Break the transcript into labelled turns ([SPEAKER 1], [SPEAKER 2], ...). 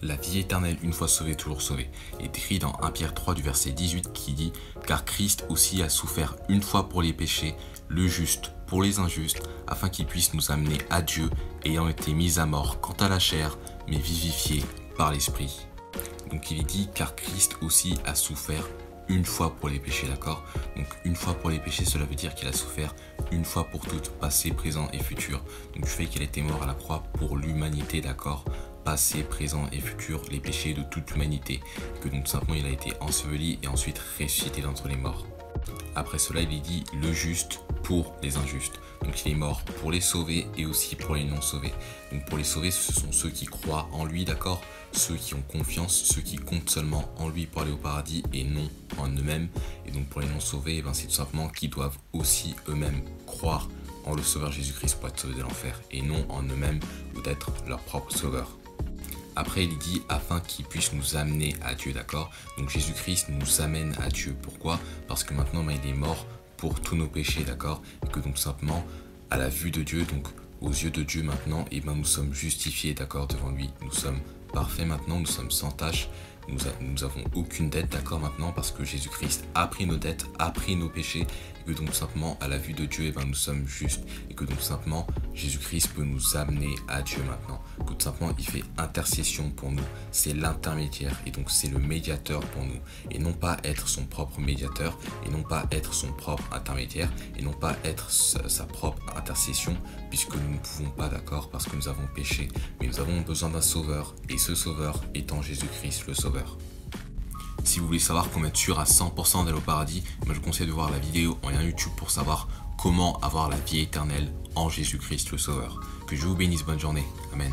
[SPEAKER 1] la vie éternelle une fois sauvé, toujours sauvé, est écrit dans 1 Pierre 3 du verset 18 qui dit « Car Christ aussi a souffert une fois pour les péchés, le juste pour les injustes, afin qu'il puisse nous amener à Dieu, ayant été mis à mort quant à la chair, mais vivifié par l'Esprit. » Donc il est dit « Car Christ aussi a souffert une fois pour les péchés », d'accord? Donc une fois pour les péchés, cela veut dire qu'il a souffert une fois pour toutes, passé, présent et futur. Donc du fait qu'il a été mort à la croix pour l'humanité, d'accord? Passé, présent et futur, les péchés de toute l'humanité. Que donc simplement il a été enseveli et ensuite ressuscité d'entre les morts. Après cela, il est dit le juste pour les injustes. Donc il est mort pour les sauver et aussi pour les non sauvés. Donc pour les sauvés, ce sont ceux qui croient en lui, d'accord? Ceux qui ont confiance, ceux qui comptent seulement en lui pour aller au paradis et non en eux-mêmes. Et donc pour les non sauvés, c'est tout simplement qu'ils doivent aussi eux-mêmes croire en le sauveur Jésus-Christ pour être sauvés de l'enfer et non en eux-mêmes ou d'être leur propre sauveur. Après, il dit afin qu'il puisse nous amener à Dieu, d'accord? Donc Jésus-Christ nous amène à Dieu. Pourquoi? Parce que maintenant, il est mort pour tous nos péchés, d'accord? Et que donc simplement, à la vue de Dieu, donc aux yeux de Dieu maintenant, nous sommes justifiés, d'accord, devant lui. Nous sommes parfaits maintenant, nous sommes sans tache. Nous avons aucune dette, d'accord, maintenant, parce que Jésus-Christ a pris nos dettes, a pris nos péchés, et que donc simplement, à la vue de Dieu, nous sommes justes, et que donc simplement, Jésus-Christ peut nous amener à Dieu maintenant. Que tout simplement, il fait intercession pour nous, c'est l'intermédiaire, et donc c'est le médiateur pour nous, et non pas être son propre médiateur, et non pas être son propre intermédiaire, et non pas être sa propre intercession, puisque nous ne pouvons pas, d'accord, parce que nous avons péché, mais nous avons besoin d'un sauveur, et ce sauveur étant Jésus-Christ le sauveur. Si vous voulez savoir comment être sûr à 100% d'aller au paradis, je vous conseille de voir la vidéo en lien YouTube pour savoir comment avoir la vie éternelle en Jésus-Christ le Sauveur. Que Dieu vous bénisse, bonne journée. Amen.